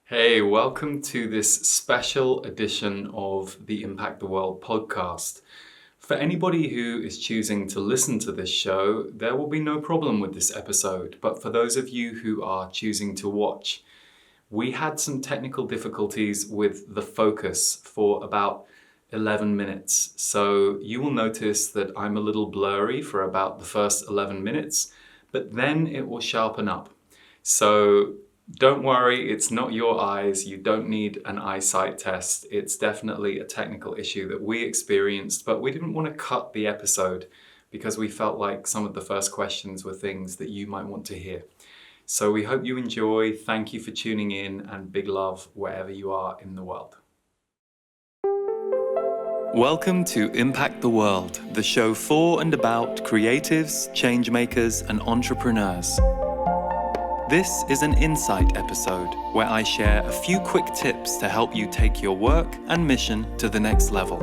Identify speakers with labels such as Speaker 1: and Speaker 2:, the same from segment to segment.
Speaker 1: Hey, welcome to this special edition of the Impact the World podcast. For anybody who is choosing to listen to this show, there will be no problem with this episode. But for those of you who are choosing to watch, we had some technical difficulties with the focus for about 11 minutes. So you will notice that I'm a little blurry for about the first 11 minutes, but then it will sharpen up. So don't worry, it's not your eyes. You don't need an eyesight test. It's definitely a technical issue that we experienced, but we didn't want to cut the episode because we felt like some of the first questions were things that you might want to hear. So we hope you enjoy. Thank you for tuning in, and big love wherever you are in the world. Welcome to Impact the World, the show for and about creatives, changemakers, and entrepreneurs. This is an insight episode where I share a few quick tips to help you take your work and mission to the next level.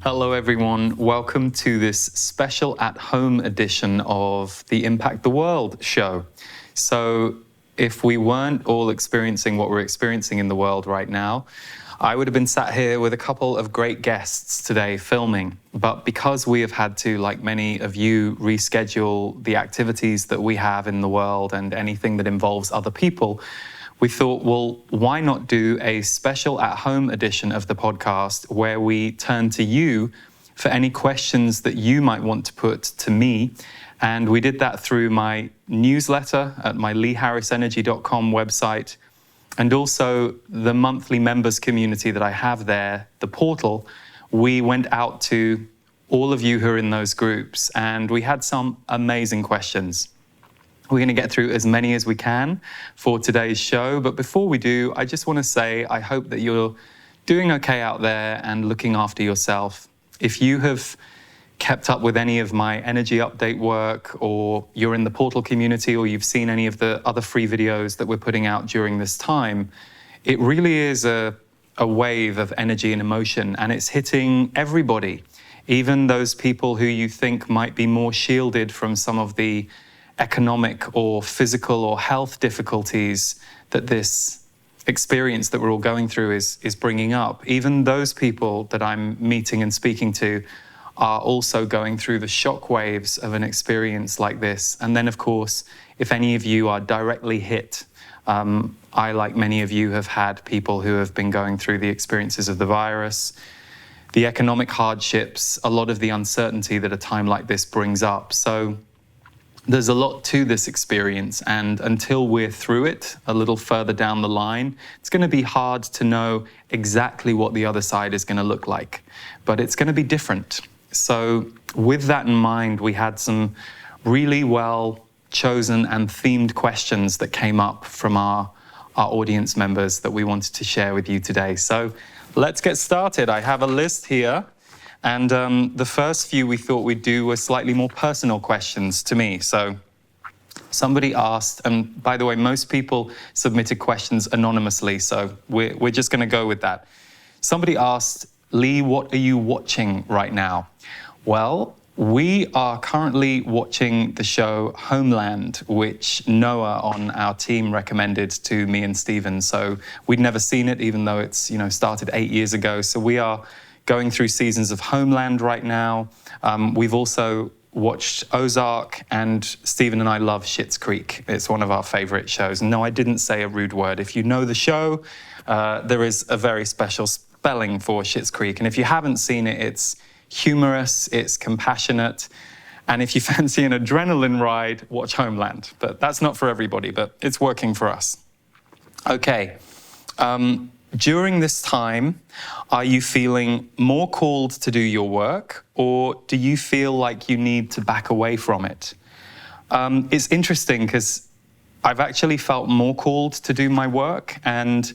Speaker 1: Hello everyone, welcome to this special at-home edition of the Impact the World show. So if we weren't all experiencing what we're experiencing in the world right now, I would have been sat here with a couple of great guests today filming, but because we have had to, like many of you, reschedule the activities that we have in the world and anything that involves other people, we thought, well, why not do a special at-home edition of the podcast where we turn to you for any questions that you might want to put to me. And we did that through my newsletter at my leeharrisenergy.com website, and also the monthly members community that I have there, the portal. We went out to all of you who are in those groups, and we had some amazing questions. We're going to get through as many as we can for today's show, but before we do, I just want to say I hope that you're doing okay out there and looking after yourself. If you have kept up with any of my energy update work, or you're in the portal community, or you've seen any of the other free videos that we're putting out during this time, it really is a wave of energy and emotion, and it's hitting everybody, even those people who you think might be more shielded from some of the economic or physical or health difficulties that this experience that we're all going through is bringing up. Even those people that I'm meeting and speaking to are also going through the shock waves of an experience like this. And then, of course, if any of you are directly hit, I, like many of you, have had people who have been going through the experiences of the virus, the economic hardships, a lot of the uncertainty that a time like this brings up. So there's a lot to this experience, and until we're through it a little further down the line, it's going to be hard to know exactly what the other side is going to look like, but it's going to be different. So with that in mind, we had some really well chosen and themed questions that came up from our audience members that we wanted to share with you today. So let's get started. I have a list here, and the first few we thought we'd do were slightly more personal questions to me. So somebody asked, and by the way, most people submitted questions anonymously, so we're just going to go with that. Somebody asked, Lee, what are you watching right now? Well, we are currently watching the show Homeland, which Noah on our team recommended to me and Stephen. So we'd never seen it, even though it's started 8 years ago. So we are going through seasons of Homeland right now. We've also watched Ozark, and Stephen and I love Schitt's Creek. It's one of our favorite shows. No, I didn't say a rude word. If you know the show, there is a very special spelling for Schitt's Creek. And if you haven't seen it, it's humorous, it's compassionate. And if you fancy an adrenaline ride, watch Homeland. But that's not for everybody, but it's working for us. Okay. During this time, are you feeling more called to do your work, or do you feel like you need to back away from it? It's interesting because I've actually felt more called to do my work, and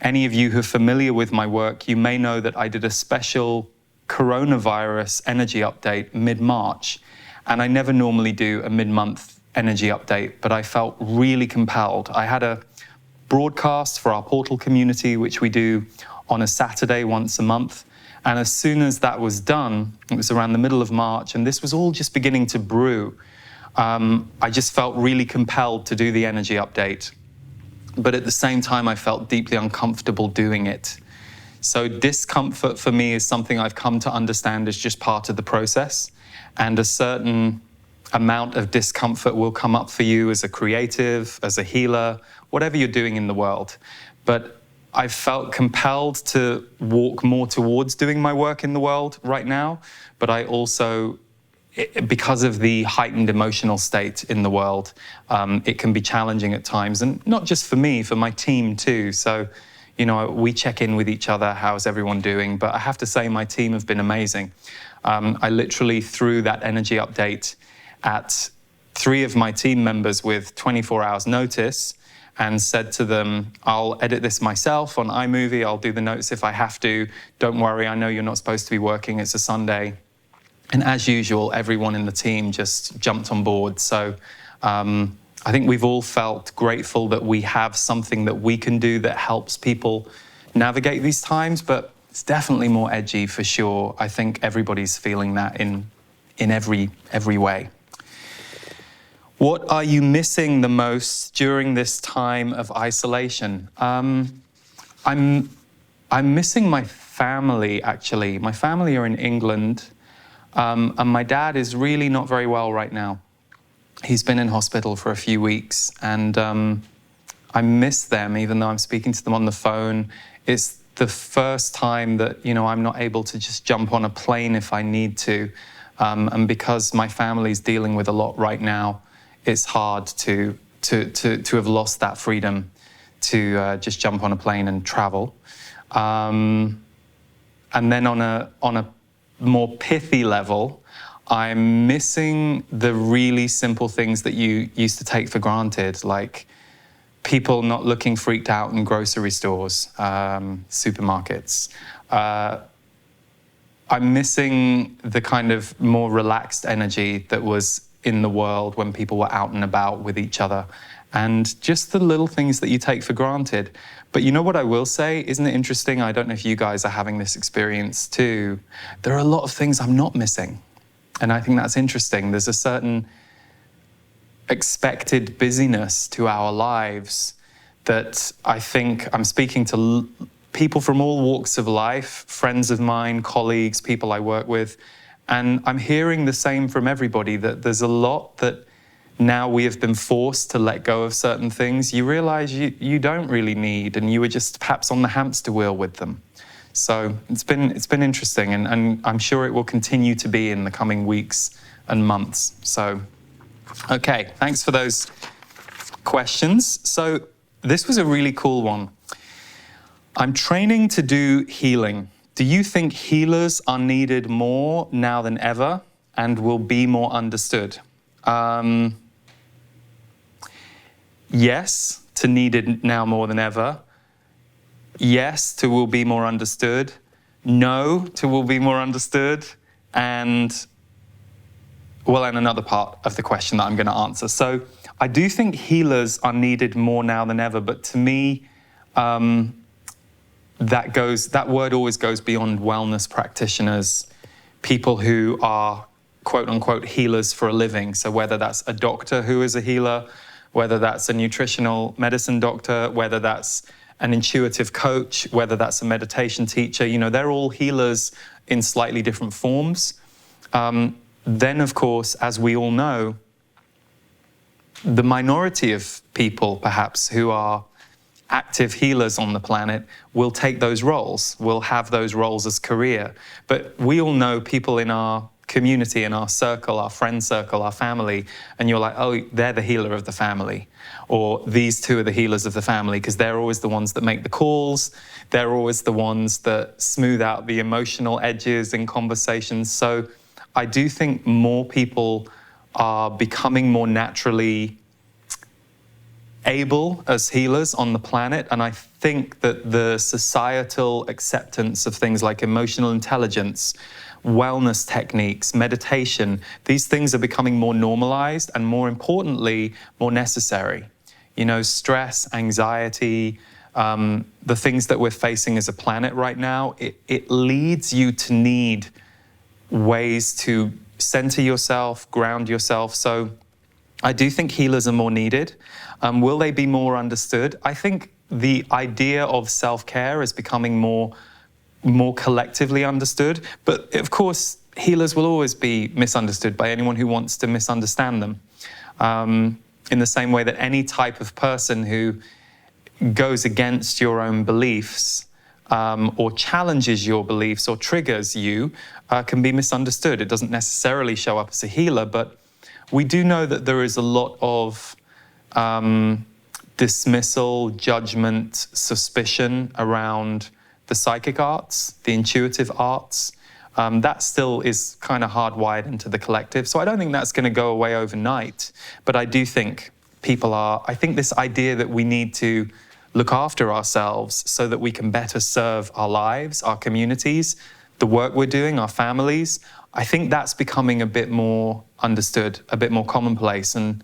Speaker 1: any of you who are familiar with my work, you may know that I did a special coronavirus energy update mid-March, and I never normally do a mid-month energy update, but I felt really compelled. I had a broadcast for our portal community, which we do on a Saturday once a month, And as soon as that was done, it was around the middle of March, and this was all just beginning to brew. I just felt really compelled to do the energy update. But at the same time, I felt deeply uncomfortable doing it. So discomfort for me is something I've come to understand as just part of the process. And a certain amount of discomfort will come up for you as a creative, as a healer, whatever you're doing in the world. But I felt compelled to walk more towards doing my work in the world right now. But I also, because of the heightened emotional state in the world, it can be challenging at times. And not just for me, for my team too. So, you know, we check in with each other, how's everyone doing? But I have to say my team have been amazing. I literally threw that energy update at 3 of my team members with 24 hours notice and said to them, I'll edit this myself on iMovie, I'll do the notes if I have to. Don't worry, I know you're not supposed to be working, it's a Sunday. And as usual, everyone in the team just jumped on board. So I think we've all felt grateful that we have something that we can do that helps people navigate these times, but it's definitely more edgy for sure. I think everybody's feeling that in every way. What are you missing the most during this time of isolation? I'm missing my family, actually. My family are in England, and my dad is really not very well right now. He's been in hospital for a few weeks, and I miss them, even though I'm speaking to them on the phone. It's the first time that, you know, I'm not able to just jump on a plane if I need to. And because my family's dealing with a lot right now, it's hard to have lost that freedom to just jump on a plane and travel. And then on a more pithy level, I'm missing the really simple things that you used to take for granted, like people not looking freaked out in grocery stores, supermarkets. I'm missing the kind of more relaxed energy that was in the world when people were out and about with each other, and just the little things that you take for granted. But you know what I will say? Isn't it interesting? I don't know if you guys are having this experience too. There are a lot of things I'm not missing. And I think that's interesting. There's a certain expected busyness to our lives that I think I'm speaking to people from all walks of life, friends of mine, colleagues, people I work with, and I'm hearing the same from everybody, that there's a lot that now we have been forced to let go of certain things. You realize you don't really need, and you were just perhaps on the hamster wheel with them. So it's been interesting, and I'm sure it will continue to be in the coming weeks and months. So, okay, thanks for those questions. So this was a really cool one. I'm training to do healing. Do you think healers are needed more now than ever and will be more understood? Yes, to needed now more than ever. Yes, to will be more understood. No, to will be more understood. And, well, and another part of the question that I'm going to answer. So I do think healers are needed more now than ever, but to me, that word always goes beyond wellness practitioners, people who are quote unquote healers for a living. So whether that's a doctor who is a healer, whether that's a nutritional medicine doctor, whether that's an intuitive coach, whether that's a meditation teacher, you know, they're all healers in slightly different forms. Then, of course, as we all know, the minority of people, perhaps, who are active healers on the planet will take those roles, will have those roles as career. But we all know people in our community, in our circle, our friend circle, our family, and you're like, oh, they're the healer of the family, or these two are the healers of the family, because they're always the ones that make the calls, they're always the ones that smooth out the emotional edges in conversations. So I do think more people are becoming more naturally able as healers on the planet, and I think that the societal acceptance of things like emotional intelligence, wellness techniques, meditation, these things are becoming more normalized and, more importantly, more necessary. You know, stress, anxiety, the things that we're facing as a planet right now, it leads you to need ways to center yourself, ground yourself. So I do think healers are more needed. Will they be more understood? I think the idea of self-care is becoming more collectively understood. But of course, healers will always be misunderstood by anyone who wants to misunderstand them. In the same way that any type of person who goes against your own beliefs or challenges your beliefs or triggers you can be misunderstood. It doesn't necessarily show up as a healer, but we do know that there is a lot of dismissal, judgment, suspicion around the psychic arts, the intuitive arts. That still is kind of hardwired into the collective. So I don't think that's going to go away overnight. But I do think I think this idea that we need to look after ourselves so that we can better serve our lives, our communities, the work we're doing, our families, I think that's becoming a bit more understood, a bit more commonplace. And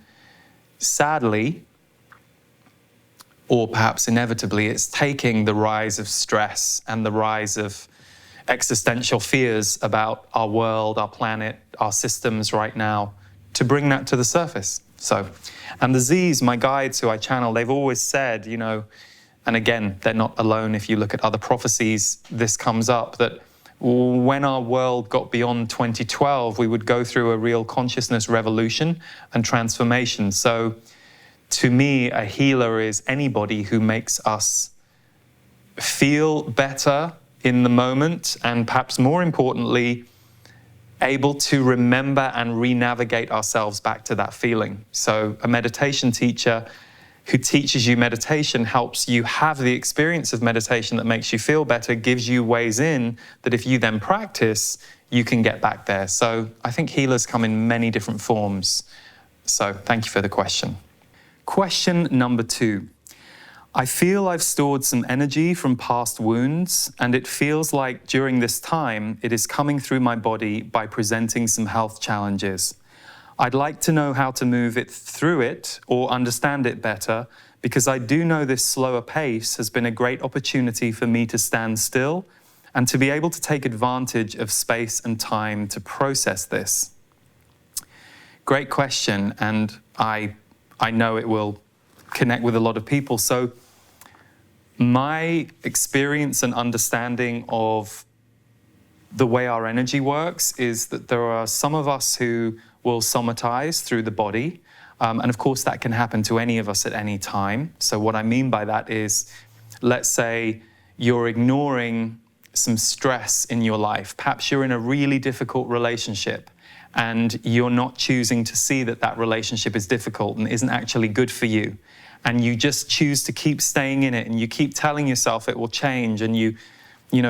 Speaker 1: sadly, or perhaps inevitably, it's taking the rise of stress and the rise of existential fears about our world, our planet, our systems right now to bring that to the surface. So, and the Z's, my guides who I channel, they've always said, and again, they're not alone. If you look at other prophecies, this comes up, that when our world got beyond 2012, we would go through a real consciousness revolution and transformation. So to me, a healer is anybody who makes us feel better in the moment, and perhaps more importantly, able to remember and re-navigate ourselves back to that feeling. So a meditation teacher who teaches you meditation helps you have the experience of meditation that makes you feel better, gives you ways in that if you then practice, you can get back there. So I think healers come in many different forms. So thank you for the question. Question number 2. I feel I've stored some energy from past wounds, and it feels like during this time, it is coming through my body by presenting some health challenges. I'd like to know how to move it through it or understand it better, because I do know this slower pace has been a great opportunity for me to stand still and to be able to take advantage of space and time to process this. Great question, and I know it will connect with a lot of people. So my experience and understanding of the way our energy works is that there are some of us who will somatize through the body. And of course, that can happen to any of us at any time. So what I mean by that is, let's say you're ignoring some stress in your life. Perhaps you're in a really difficult relationship and you're not choosing to see that that relationship is difficult and isn't actually good for you. And you just choose to keep staying in it, and you keep telling yourself it will change, and you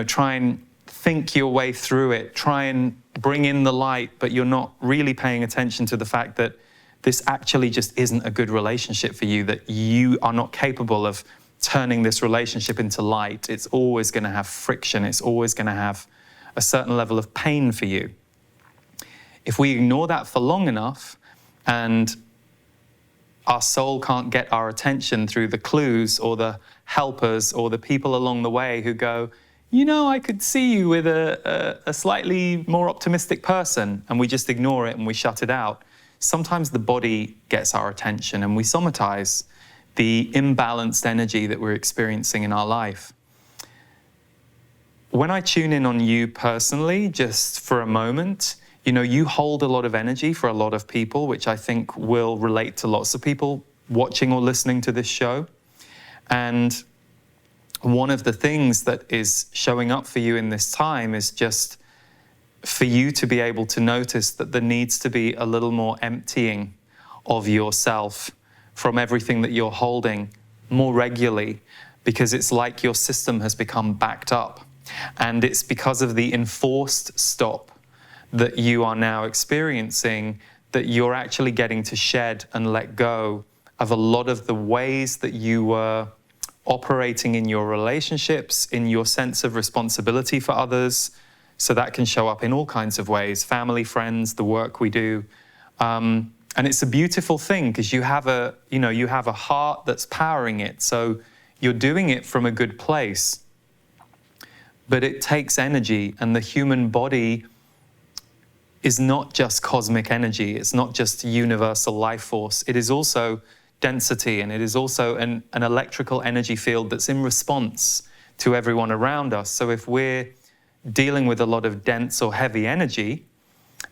Speaker 1: try and think your way through it, try and bring in the light, but you're not really paying attention to the fact that this actually just isn't a good relationship for you, that you are not capable of turning this relationship into light. It's always going to have friction. It's always going to have a certain level of pain for you. If we ignore that for long enough, and our soul can't get our attention through the clues or the helpers or the people along the way who go, I could see you with a slightly more optimistic person, and we just ignore it and we shut it out. Sometimes the body gets our attention and we somatize the imbalanced energy that we're experiencing in our life. When I tune in on you personally, just for a moment, you hold a lot of energy for a lot of people, which I think will relate to lots of people watching or listening to this show. And one of the things that is showing up for you in this time is just for you to be able to notice that there needs to be a little more emptying of yourself from everything that you're holding more regularly, because it's like your system has become backed up. And it's because of the enforced stop that you are now experiencing that you're actually getting to shed and let go of a lot of the ways that you were operating in your relationships, in your sense of responsibility for others. So that can show up in all kinds of ways, family, friends, the work we do. And it's a beautiful thing because you have a heart that's powering it. So you're doing it from a good place. But it takes energy, and the human body is not just cosmic energy. It's not just universal life force. It is also density, and it is also an electrical energy field that's in response to everyone around us. So if we're dealing with a lot of dense or heavy energy,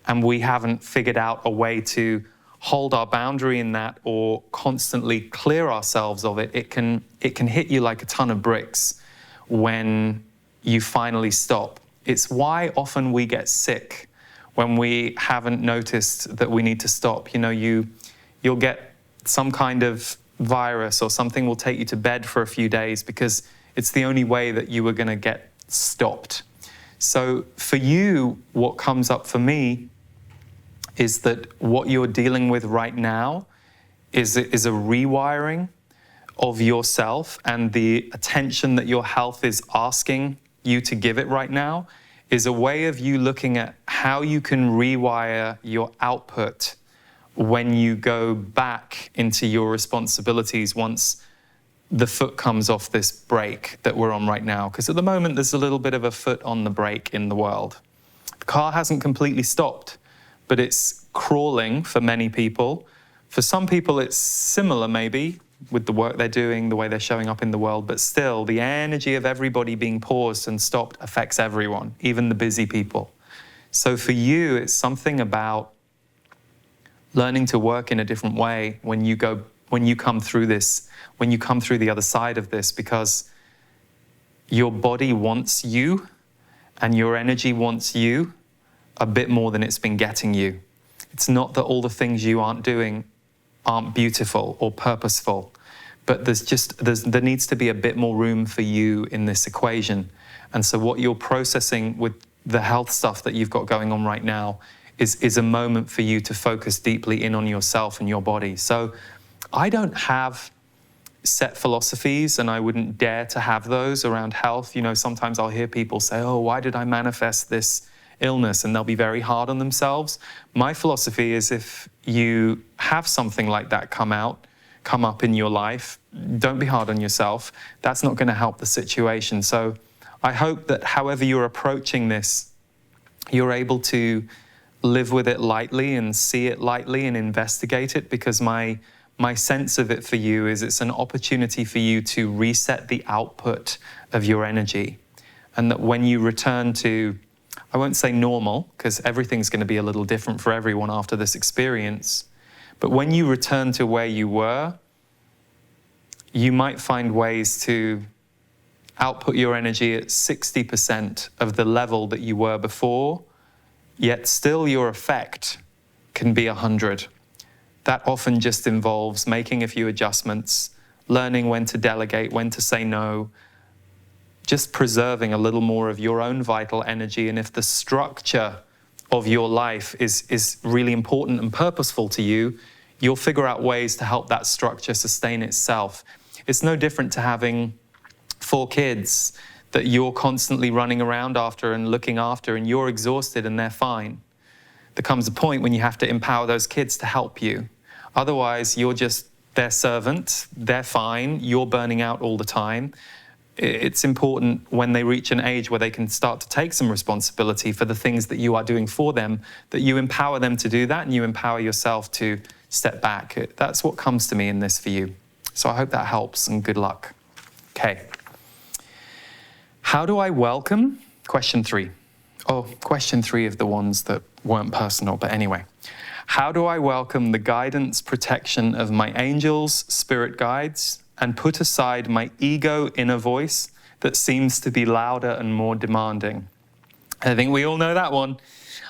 Speaker 1: and we haven't figured out a way to hold our boundary in that or constantly clear ourselves of it, it can hit you like a ton of bricks when you finally stop. It's why often we get sick when we haven't noticed that we need to stop. You know, you'll get some kind of virus or something will take you to bed for a few days because it's the only way that you were going to get stopped. So for you, what comes up for me is that what you're dealing with right now is a rewiring of yourself, and the attention that your health is asking you to give it right now is a way of you looking at how you can rewire your output when you go back into your responsibilities once the foot comes off this brake that we're on right now. Because at the moment, there's a little bit of a foot on the brake in the world. The car hasn't completely stopped, but it's crawling for many people. For some people, it's similar maybe with the work they're doing, the way they're showing up in the world, but still the energy of everybody being paused and stopped affects everyone, even the busy people. So for you, it's something about learning to work in a different way when you come through this, when you come through the other side of this, because your body wants you and your energy wants you a bit more than it's been getting you. It's not that all the things you aren't doing aren't beautiful or purposeful, but there needs to be a bit more room for you in this equation. And so what you're processing with the health stuff that you've got going on right now is a moment for you to focus deeply in on yourself and your body. So I don't have set philosophies, and I wouldn't dare to have those around health. You know, sometimes I'll hear people say, oh, why did I manifest this illness? And they'll be very hard on themselves. My philosophy is if you have something like that come up in your life, don't be hard on yourself. That's not going to help the situation. So I hope that however you're approaching this, you're able to live with it lightly and see it lightly and investigate it, because my sense of it for you is it's an opportunity for you to reset the output of your energy. And that when you return to, I won't say normal, because everything's going to be a little different for everyone after this experience, but when you return to where you were, you might find ways to output your energy at 60% of the level that you were before, yet still your effect can be 100. That often just involves making a few adjustments, learning when to delegate, when to say no, just preserving a little more of your own vital energy. And if the structure of your life is really important and purposeful to you, you'll figure out ways to help that structure sustain itself. It's no different to having 4 kids that you're constantly running around after and looking after, and you're exhausted and they're fine. There comes a point when you have to empower those kids to help you. Otherwise, you're just their servant, they're fine, you're burning out all the time. It's important when they reach an age where they can start to take some responsibility for the things that you are doing for them, that you empower them to do that and you empower yourself to step back. That's what comes to me in this for you. So I hope that helps, and good luck. Okay. How do I welcome? Question 3. Oh, question 3 of the ones that weren't personal, but anyway. How do I welcome the guidance, protection of my angels, spirit guides, and put aside my ego inner voice that seems to be louder and more demanding? I think we all know that one.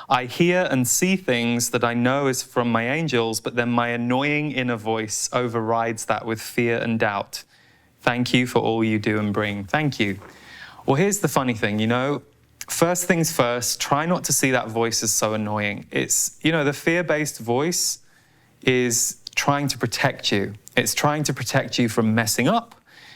Speaker 1: I hear and see things that I know is from my angels, but then my annoying inner voice overrides that with fear and doubt. Thank you for all you do and bring. Thank you. Well, here's the funny thing, you know, first things first, try not to see that voice as so annoying. It's, you know, the fear-based voice is trying to protect you. It's trying to protect you from messing up.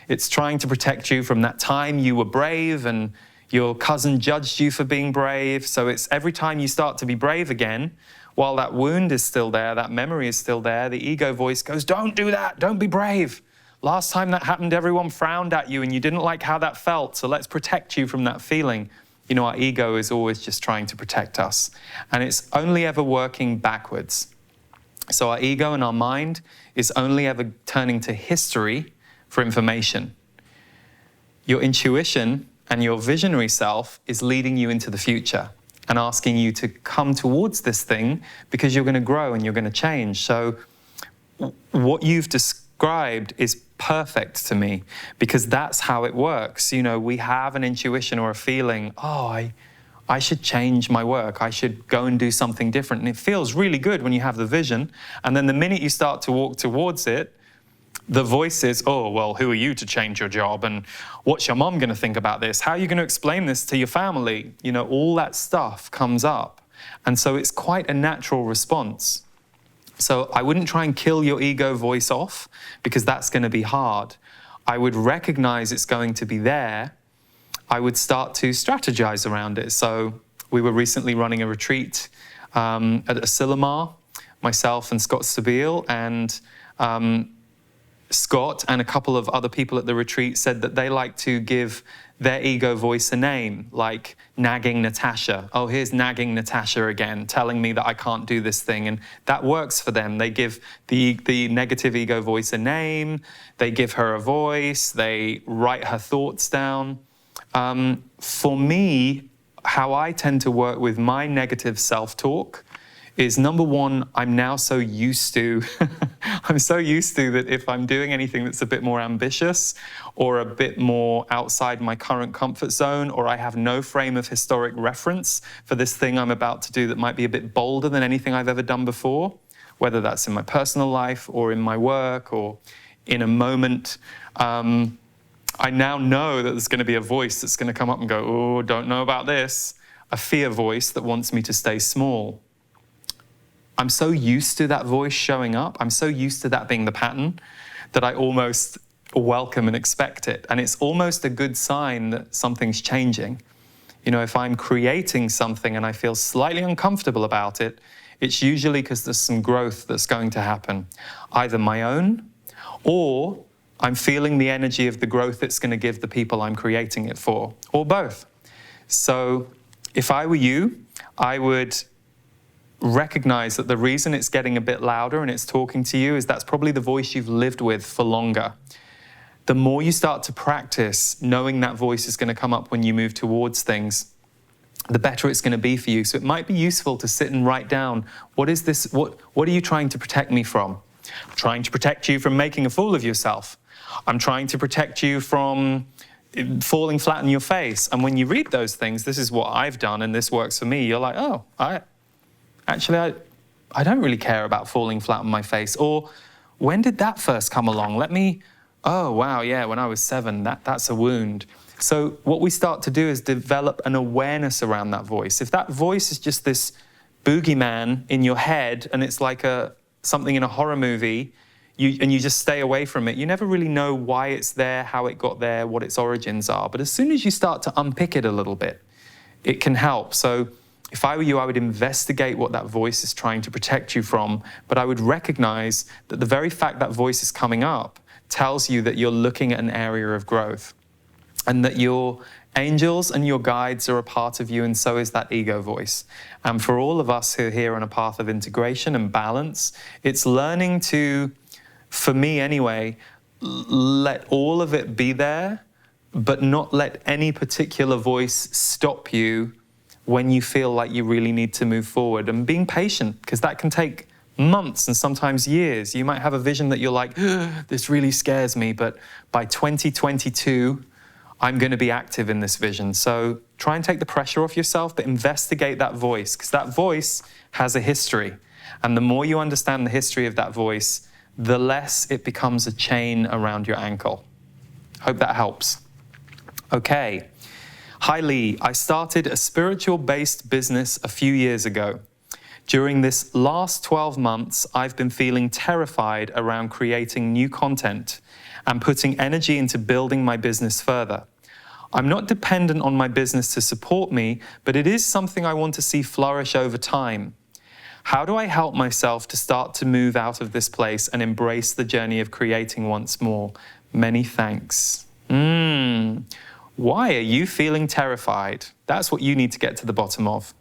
Speaker 1: It's trying to protect you from that time you were brave and your cousin judged you for being brave. So it's every time you start to be brave again, while that wound is still there, that memory is still there, the ego voice goes, don't do that, don't be brave. last time that happened, everyone frowned at you and you didn't like how that felt, so let's protect you from that feeling. You know, our ego is always just trying to protect us, and it's only ever working backwards. So our ego and our mind is only ever turning to history for information. Your intuition and your visionary self is leading you into the future and asking you to come towards this thing because you're going to grow and you're going to change. So what you've described is perfect to me, because that's how it works. You know, we have an intuition or a feeling, oh, I should change my work. I should go and do something different. And it feels really good when you have the vision. And then the minute you start to walk towards it, the voice is, oh, well, who are you to change your job? And what's your mom going to think about this? How are you going to explain this to your family? You know, all that stuff comes up. And so it's quite a natural response. So I wouldn't try and kill your ego voice off, because that's going to be hard. I would recognize it's going to be there. I would start to strategize around it. So we were recently running a retreat at Asilomar, myself and Scott Sabile, and Scott and a couple of other people at the retreat said that they like to give their ego voice a name, like nagging Natasha. Oh, here's nagging Natasha again, telling me that I can't do this thing. And that works for them. They give the negative ego voice a name. They give her a voice. They write her thoughts down. For me, how I tend to work with my negative self-talk is, number one, I'm now so used to, I'm so used to that if I'm doing anything that's a bit more ambitious or a bit more outside my current comfort zone, or I have no frame of historic reference for this thing I'm about to do that might be a bit bolder than anything I've ever done before, whether that's in my personal life or in my work or in a moment, I now know that there's going to be a voice that's going to come up and go, oh, don't know about this, a fear voice that wants me to stay small. I'm so used to that voice showing up, I'm so used to that being the pattern, that I almost welcome and expect it. And it's almost a good sign that something's changing. You know, if I'm creating something and I feel slightly uncomfortable about it, it's usually because there's some growth that's going to happen, either my own, or I'm feeling the energy of the growth it's going to give the people I'm creating it for, or both. So if I were you, I would recognize that the reason it's getting a bit louder and it's talking to you is that's probably the voice you've lived with for longer. The more you start to practice knowing that voice is going to come up when you move towards things, the better it's going to be for you. So it might be useful to sit and write down, what is this? What are you trying to protect me from? I'm trying to protect you from making a fool of yourself. I'm trying to protect you from falling flat on your face. And when you read those things, this is what I've done and this works for me, you're like, oh, I don't really care about falling flat on my face. Or when did that first come along? Oh, wow, yeah, when I was 7, that's a wound. So what we start to do is develop an awareness around that voice. If that voice is just this boogeyman in your head and it's like something in a horror movie, and you just stay away from it, you never really know why it's there, how it got there, what its origins are. But as soon as you start to unpick it a little bit, it can help. So if I were you, I would investigate what that voice is trying to protect you from, but I would recognize that the very fact that voice is coming up tells you that you're looking at an area of growth, and that your angels and your guides are a part of you, and so is that ego voice. And for all of us who are here on a path of integration and balance, it's learning to, for me anyway, let all of it be there, but not let any particular voice stop you when you feel like you really need to move forward. And being patient, because that can take months and sometimes years. You might have a vision that you're like, this really scares me, but by 2022, I'm going to be active in this vision. So try and take the pressure off yourself, but investigate that voice, because that voice has a history. And the more you understand the history of that voice, the less it becomes a chain around your ankle. Hope that helps. Okay. Hi Lee, I started a spiritual-based business a few years ago. During this last 12 months, I've been feeling terrified around creating new content and putting energy into building my business further. I'm not dependent on my business to support me, but it is something I want to see flourish over time. How do I help myself to start to move out of this place and embrace the journey of creating once more? Many thanks. Why are you feeling terrified? That's what you need to get to the bottom of.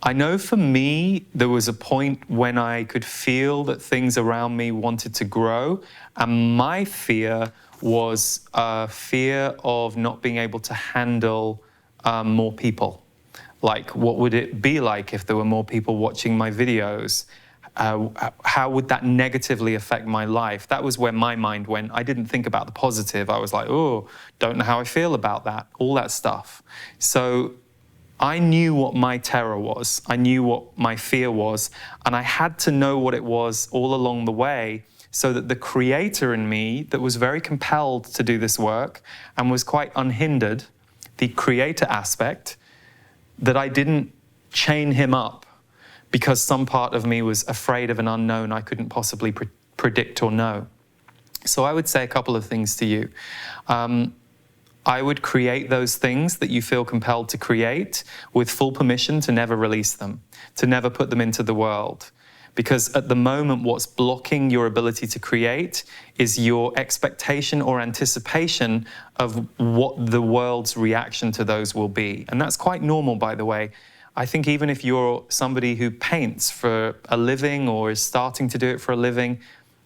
Speaker 1: I know for me, there was a point when I could feel that things around me wanted to grow, and my fear was a fear of not being able to handle more people. Like, what would it be like if there were more people watching my videos? How would that negatively affect my life? That was where my mind went. I didn't think about the positive. I was like, oh, don't know how I feel about that, all that stuff. So I knew what my terror was. I knew what my fear was. And I had to know what it was all along the way, so that the creator in me that was very compelled to do this work and was quite unhindered, the creator aspect, that I didn't chain him up because some part of me was afraid of an unknown I couldn't possibly predict or know. So I would say a couple of things to you. I would create those things that you feel compelled to create with full permission to never release them, to never put them into the world. Because at the moment, what's blocking your ability to create is your expectation or anticipation of what the world's reaction to those will be. And that's quite normal, by the way. I think even if you're somebody who paints for a living or is starting to do it for a living,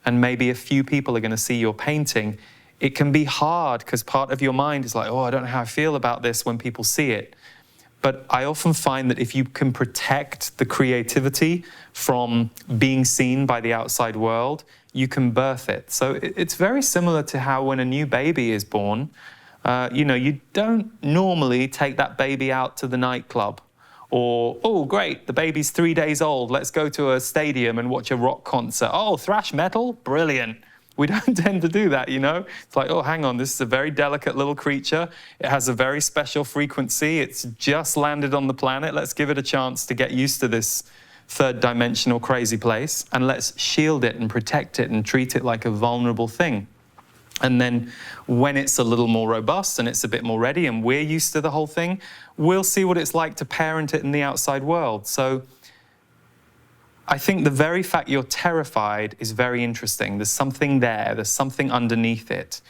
Speaker 1: and maybe a few people are going to see your painting, it can be hard because part of your mind is like, oh, I don't know how I feel about this when people see it. But I often find that if you can protect the creativity from being seen by the outside world, you can birth it. So it's very similar to how when a new baby is born, you don't normally take that baby out to the nightclub. Or, oh, great, the baby's 3 days old. Let's go to a stadium and watch a rock concert. Oh, thrash metal? Brilliant. We don't tend to do that, you know? It's like, oh, hang on, this is a very delicate little creature. It has a very special frequency. It's just landed on the planet. Let's give it a chance to get used to this third dimensional crazy place. And let's shield it and protect it and treat it like a vulnerable thing. And then when it's a little more robust and it's a bit more ready and we're used to the whole thing, we'll see what it's like to parent it in the outside world. So I think the very fact you're terrified is very interesting. There's something there, there's something underneath it.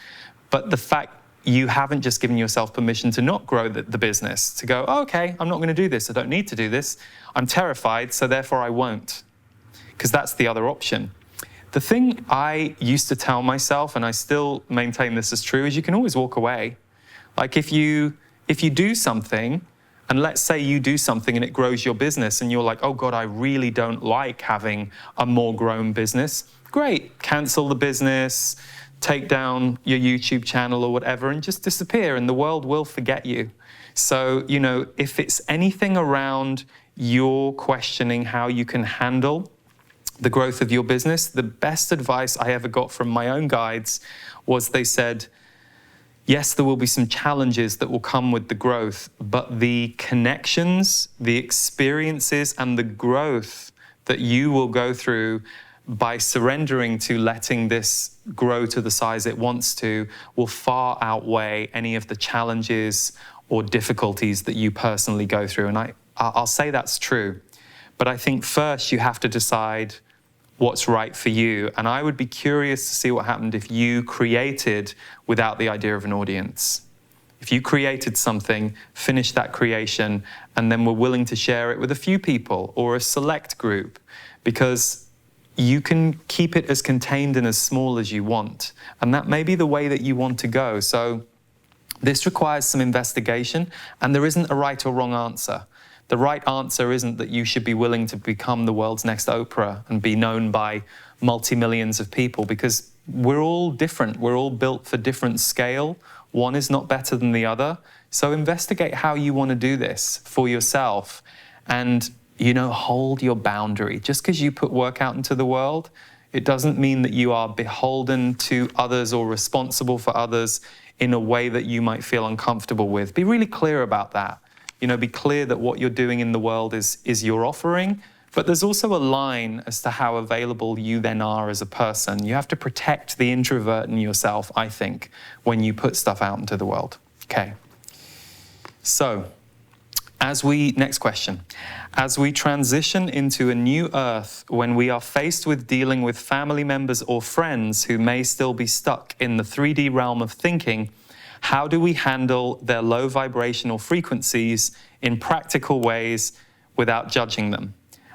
Speaker 1: But the fact you haven't just given yourself permission to not grow the business, to go, oh, okay, I'm not going to do this, I don't need to do this, I'm terrified, so therefore I won't. Because that's the other option. The thing I used to tell myself, and I still maintain this is true, is you can always walk away. Like if you do something, and let's say you do something and it grows your business and you're like, oh God, I really don't like having a more grown business. Great, cancel the business, take down your YouTube channel or whatever and just disappear and the world will forget you. So, if it's anything around your questioning how you can handle the growth of your business, the best advice I ever got from my own guides was they said, yes, there will be some challenges that will come with the growth, but the connections, the experiences, and the growth that you will go through by surrendering to letting this grow to the size it wants to will far outweigh any of the challenges or difficulties that you personally go through. And I'll say that's true. But I think first you have to decide what's right for you. And I would be curious to see what happened if you created without the idea of an audience. If you created something, finished that creation, and then were willing to share it with a few people or a select group, because you can keep it as contained and as small as you want. And that may be the way that you want to go. So this requires some investigation, and there isn't a right or wrong answer. The right answer isn't that you should be willing to become the world's next Oprah and be known by multi-millions of people, because we're all different. We're all built for different scale. One is not better than the other. So investigate how you want to do this for yourself and, hold your boundary. Just because you put work out into the world, it doesn't mean that you are beholden to others or responsible for others in a way that you might feel uncomfortable with. Be really clear about that. Be clear that what you're doing in the world is your offering, but there's also a line as to how available you then are as a person. You have to protect the introvert in yourself, I think, when you put stuff out into the world. Okay. So, Next question. As we transition into a new earth, when we are faced with dealing with family members or friends who may still be stuck in the 3D realm of thinking, how do we handle their low vibrational frequencies in practical ways without judging them,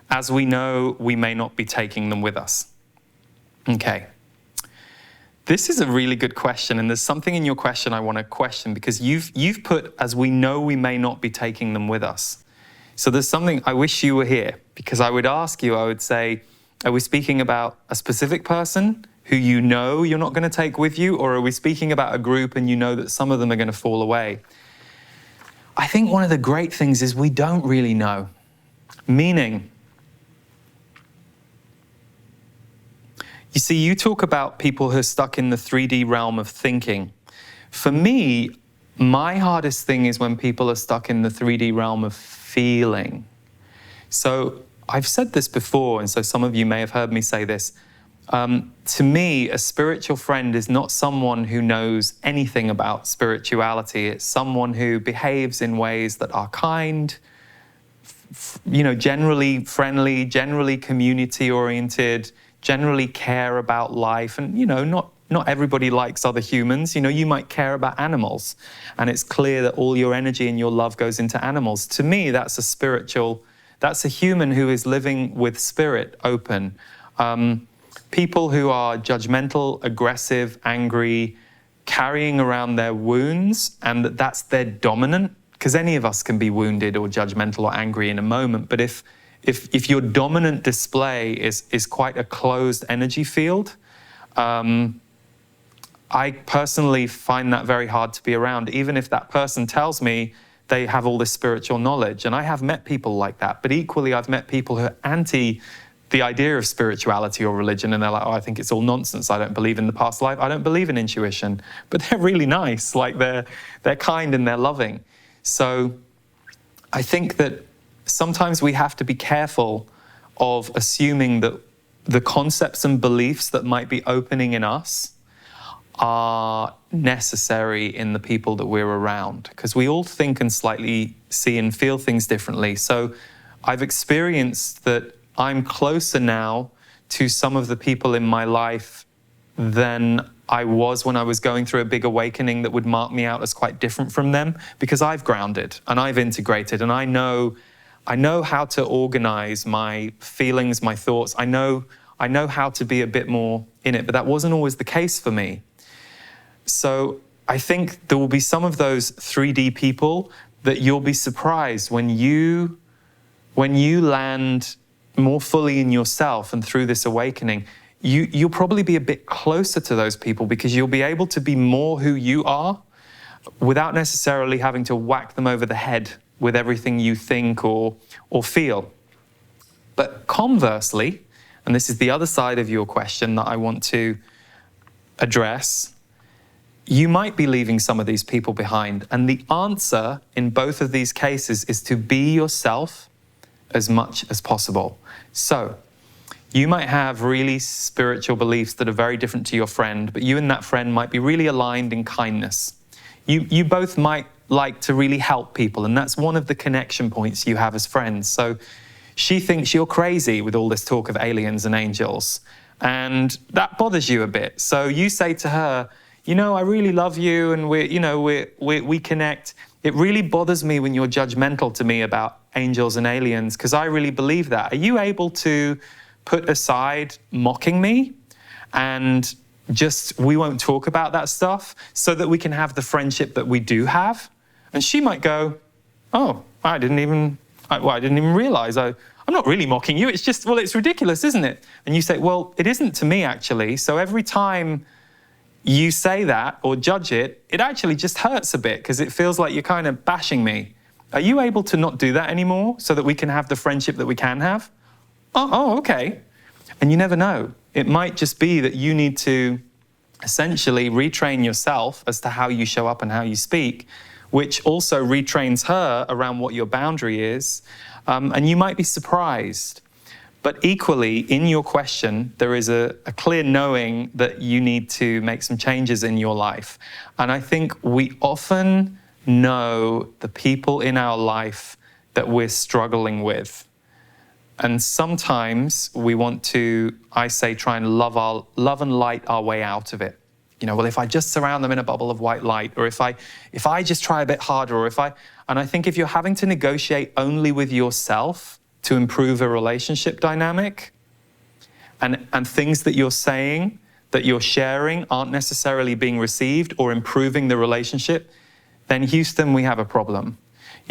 Speaker 1: as we know we may not be taking them with us? Okay. This is a really good question, and there's something in your question I want to question, because you've put, as we know we may not be taking them with us. So there's something, I wish you were here, because I would ask you, I would say, are we speaking about a specific person who you know you're not going to take with you, or are we speaking about a group and you know that some of them are going to fall away? I think one of the great things is we don't really know. Meaning, you see, you talk about people who are stuck in the 3D realm of thinking. For me, my hardest thing is when people are stuck in the 3D realm of feeling. So I've said this before, and so some of you may have heard me say this. To me, a spiritual friend is not someone who knows anything about spirituality. It's someone who behaves in ways that are kind, generally friendly, generally community-oriented, generally care about life. And, not everybody likes other humans. You might care about animals, and it's clear that all your energy and your love goes into animals. To me, that's a human who is living with spirit open. People who are judgmental, aggressive, angry, carrying around their wounds, and that's their dominant, because any of us can be wounded or judgmental or angry in a moment. But if your dominant display is quite a closed energy field, I personally find that very hard to be around, even if that person tells me they have all this spiritual knowledge. And I have met people like that, but equally I've met people who are anti the idea of spirituality or religion, and they're like, oh, I think it's all nonsense. I don't believe in the past life. I don't believe in intuition. But they're really nice. Like they're kind and they're loving. So I think that sometimes we have to be careful of assuming that the concepts and beliefs that might be opening in us are necessary in the people that we're around, because we all think and slightly see and feel things differently. So I've experienced that I'm closer now to some of the people in my life than I was when I was going through a big awakening that would mark me out as quite different from them, because I've grounded and I've integrated, and I know how to organize my feelings, my thoughts. I know how to be a bit more in it, but that wasn't always the case for me. So I think there will be some of those 3D people that you'll be surprised when you land more fully in yourself and through this awakening, you'll probably be a bit closer to those people, because you'll be able to be more who you are without necessarily having to whack them over the head with everything you think or feel. But conversely, and this is the other side of your question that I want to address, you might be leaving some of these people behind. And the answer in both of these cases is to be yourself as much as possible. So you might have really spiritual beliefs that are very different to your friend, but you and that friend might be really aligned in kindness. You both might like to really help people, and that's one of the connection points you have as friends. So she thinks you're crazy with all this talk of aliens and angels, and that bothers you a bit. So you say to her, I really love you, and we connect. It really bothers me when you're judgmental to me about angels and aliens, because I really believe that. Are you able to put aside mocking me and we won't talk about that stuff so that we can have the friendship that we do have? And she might go, oh, I didn't even realize. I'm not really mocking you. It's just, it's ridiculous, isn't it? And you say, well, it isn't to me, actually. So every time you say that or judge it, it actually just hurts a bit, because it feels like you're kind of bashing me. Are you able to not do that anymore so that we can have the friendship that we can have? Oh, okay. And you never know. It might just be that you need to essentially retrain yourself as to how you show up and how you speak, which also retrains her around what your boundary is. And you might be surprised. But equally, in your question, there is a clear knowing that you need to make some changes in your life. And I think we often know the people in our life that we're struggling with. And sometimes we want to, I say, try and love and light our way out of it. Well, if I just surround them in a bubble of white light, or if I just try a bit harder, and I think if you're having to negotiate only with yourself to improve a relationship dynamic, and things that you're saying, that you're sharing aren't necessarily being received or improving the relationship, then Houston, we have a problem.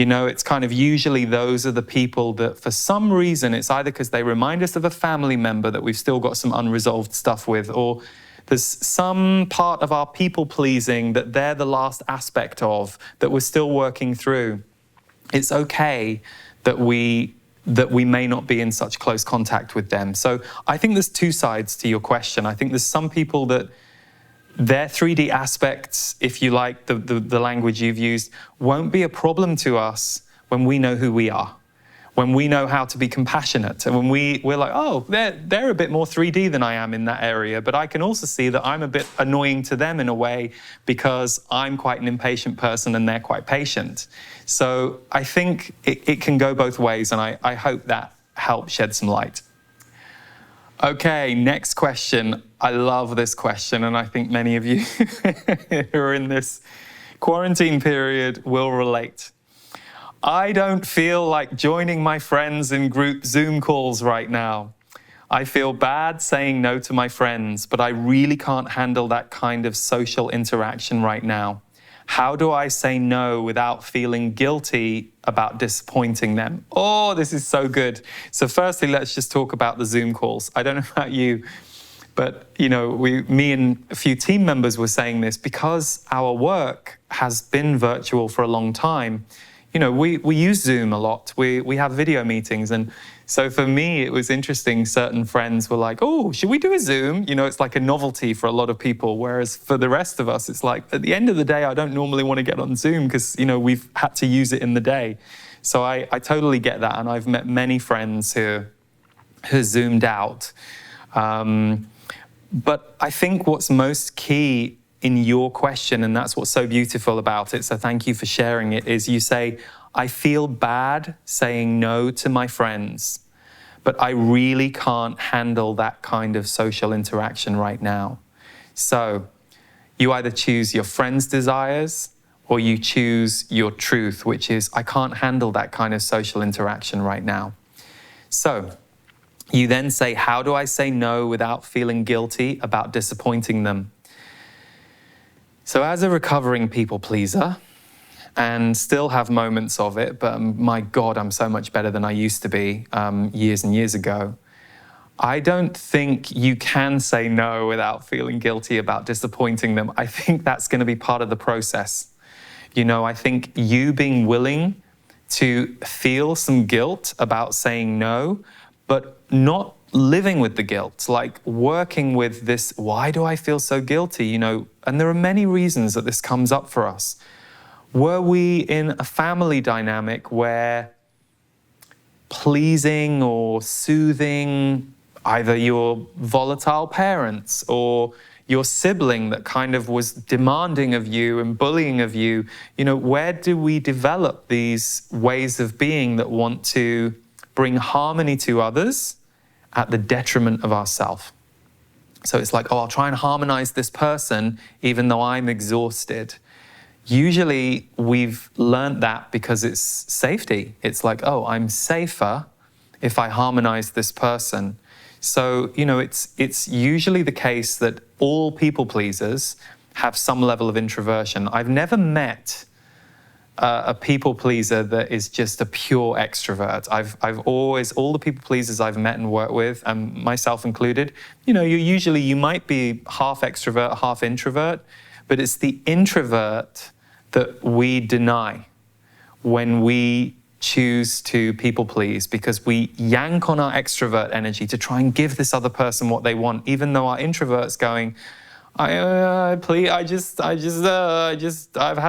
Speaker 1: It's kind of usually those are the people that for some reason, it's either because they remind us of a family member that we've still got some unresolved stuff with, or there's some part of our people pleasing that they're the last aspect of that we're still working through. It's okay that we may not be in such close contact with them. So I think there's two sides to your question. I think there's some people that their 3D aspects, if you like the language you've used, won't be a problem to us when we know who we are, when we know how to be compassionate, and when we're like, oh, they're a bit more 3D than I am in that area, but I can also see that I'm a bit annoying to them in a way because I'm quite an impatient person and they're quite patient. So I think it can go both ways, and I hope that helps shed some light. Okay, next question. I love this question, and I think many of you who are in this quarantine period will relate. I don't feel like joining my friends in group Zoom calls right now. I feel bad saying no to my friends, but I really can't handle that kind of social interaction right now. How do I say no without feeling guilty about disappointing them? Oh, this is so good. So firstly, let's just talk about the Zoom calls. I don't know about you, but me and a few team members were saying this because our work has been virtual for a long time. We use Zoom a lot. We have video meetings. And so for me, it was interesting. Certain friends were like, oh, should we do a Zoom? It's like a novelty for a lot of people. Whereas for the rest of us, it's like, at the end of the day, I don't normally want to get on Zoom because, we've had to use it in the day. So I totally get that. And I've met many friends who Zoomed out. But I think what's most key in your question, and that's what's so beautiful about it, so thank you for sharing it, is you say, I feel bad saying no to my friends, but I really can't handle that kind of social interaction right now. So you either choose your friend's desires or you choose your truth, which is, I can't handle that kind of social interaction right now. So you then say, how do I say no without feeling guilty about disappointing them? So as a recovering people pleaser, and still have moments of it, but my God, I'm so much better than I used to be years and years ago. I don't think you can say no without feeling guilty about disappointing them. I think that's going to be part of the process. I think you being willing to feel some guilt about saying no, but not living with the guilt, like working with this, why do I feel so guilty? And there are many reasons that this comes up for us. Were we in a family dynamic where pleasing or soothing either your volatile parents or your sibling that kind of was demanding of you and bullying of you, where do we develop these ways of being that want to bring harmony to others at the detriment of ourselves? So it's like, oh, I'll try and harmonize this person even though I'm exhausted. Usually we've learned that because it's safety. It's like, oh, I'm safer if I harmonize this person. So, it's usually the case that all people pleasers have some level of introversion. I've never met a people pleaser that is just a pure extrovert. I've always, all the people pleasers I've met and worked with, and myself included, you might be half extrovert, half introvert, but it's the introvert that we deny when we choose to people please, because we yank on our extrovert energy to try and give this other person what they want, even though our introvert's going, I've had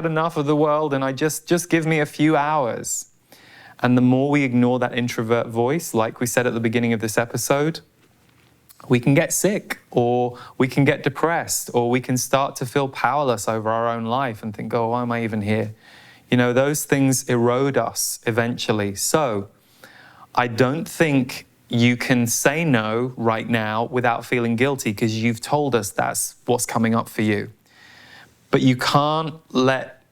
Speaker 1: enough of the world, and just give me a few hours. And the more we ignore that introvert voice, like we said at the beginning of this episode, we can get sick, or we can get depressed, or we can start to feel powerless over our own life and think, oh, why am I even here? You know, those things erode us eventually. So I don't think you can say no right now without feeling guilty, because you've told us that's what's coming up for you. But you can't let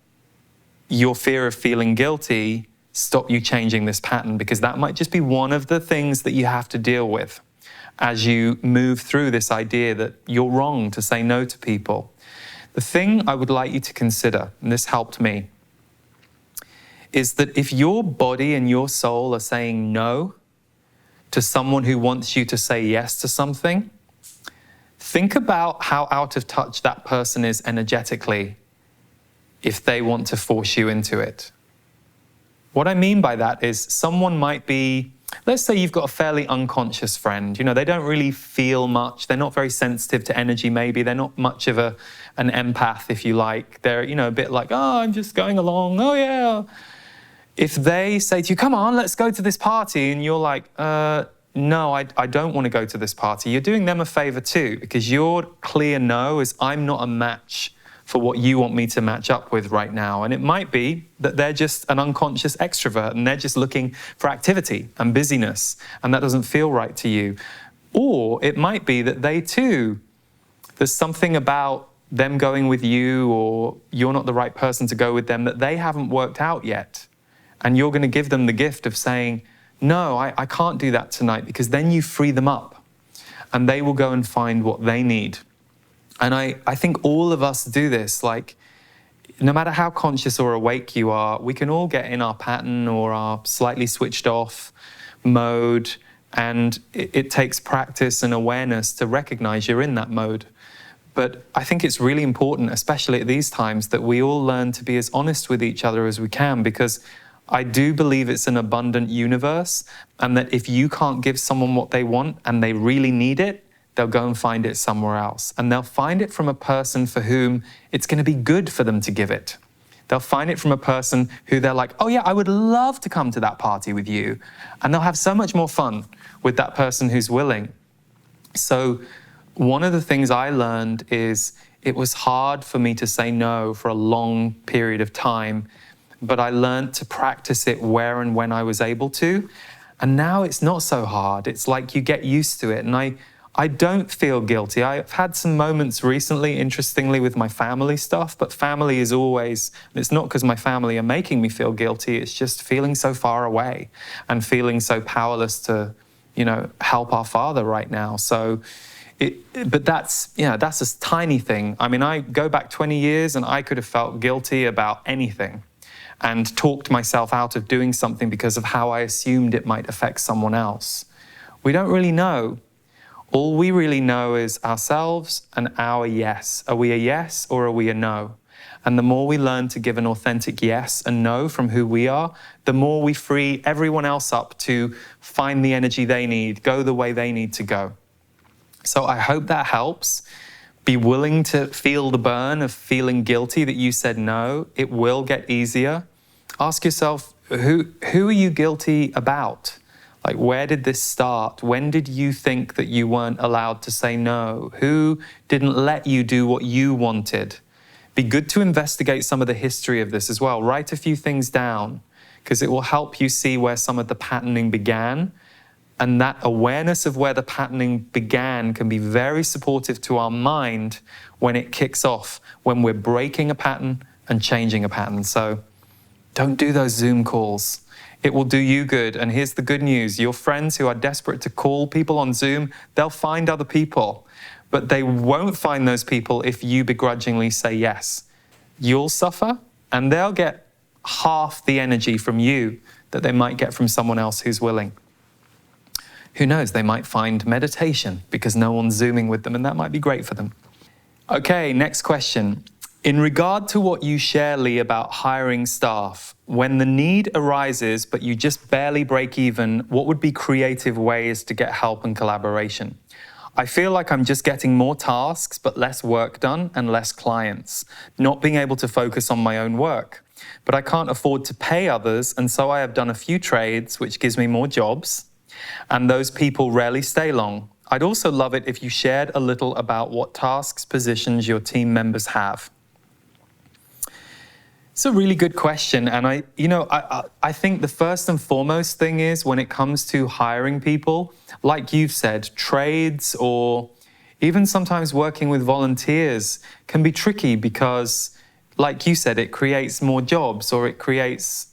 Speaker 1: your fear of feeling guilty stop you changing this pattern, because that might just be one of the things that you have to deal with as you move through this idea that you're wrong to say no to people. The thing I would like you to consider, and this helped me, is that if your body and your soul are saying no to someone who wants you to say yes to something, think about how out of touch that person is energetically if they want to force you into it. What I mean by that is someone might be, let's say you've got a fairly unconscious friend. You know, they don't really feel much. They're not very sensitive to energy maybe. They're not much of an empath, if you like. They're, you know, a bit like, oh, I'm just going along. Oh, yeah. If they say to you, come on, let's go to this party, and you're like, no, I don't want to go to this party, you're doing them a favor too, because your clear no is, I'm not a match for what you want me to match up with right now. And it might be that they're just an unconscious extrovert and they're just looking for activity and busyness, and that doesn't feel right to you. Or it might be that they too, there's something about them going with you, or you're not the right person to go with them, that they haven't worked out yet. And you're going to give them the gift of saying, no, I can't do that tonight, because then you free them up and they will go and find what they need. And I think all of us do this. Like, no matter how conscious or awake you are, we can all get in our pattern or our slightly switched off mode. And it takes practice and awareness to recognize you're in that mode. But I think it's really important, especially at these times, that we all learn to be as honest with each other as we can, because I do believe it's an abundant universe, and that if you can't give someone what they want and they really need it, they'll go and find it somewhere else. And they'll find it from a person for whom it's going to be good for them to give it. They'll find it from a person who they're like, oh yeah, I would love to come to that party with you. And they'll have so much more fun with that person who's willing. So one of the things I learned is it was hard for me to say no for a long period of time, but I learned to practice it where and when I was able to. And now it's not so hard. It's like you get used to it. And I don't feel guilty. I've had some moments recently, interestingly, with my family stuff, but family is always, it's not because my family are making me feel guilty, it's just feeling so far away and feeling so powerless to, you know, help our Father right now. So, but that's, you know, that's a tiny thing. I mean, I go back 20 years and I could have felt guilty about anything and talked myself out of doing something because of how I assumed it might affect someone else. We don't really know. All we really know is ourselves and our yes. Are we a yes or are we a no? And the more we learn to give an authentic yes and no from who we are, the more we free everyone else up to find the energy they need, go the way they need to go. So I hope that helps. Be willing to feel the burn of feeling guilty that you said no. It will get easier. Ask yourself, who are you guilty about? Like, where did this start? When did you think that you weren't allowed to say no? Who didn't let you do what you wanted? Be good to investigate some of the history of this as well. Write a few things down, because it will help you see where some of the patterning began. And that awareness of where the patterning began can be very supportive to our mind when it kicks off, when we're breaking a pattern and changing a pattern. So don't do those Zoom calls. It will do you good. And here's the good news. Your friends who are desperate to call people on Zoom, they'll find other people. But they won't find those people if you begrudgingly say yes. You'll suffer, and they'll get half the energy from you that they might get from someone else who's willing. Who knows, they might find meditation because no one's Zooming with them, and that might be great for them. Okay, next question. In regard to what you share, Lee, about hiring staff, when the need arises but you just barely break even, what would be creative ways to get help and collaboration? I feel like I'm just getting more tasks but less work done and less clients, not being able to focus on my own work. But I can't afford to pay others, and so I have done a few trades, which gives me more jobs, and those people rarely stay long. I'd also love it if you shared a little about what tasks, positions your team members have. It's a really good question. And I think the first and foremost thing is when it comes to hiring people, like you've said, trades or even sometimes working with volunteers can be tricky because, like you said, it creates more jobs or it creates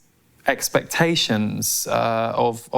Speaker 1: expectations of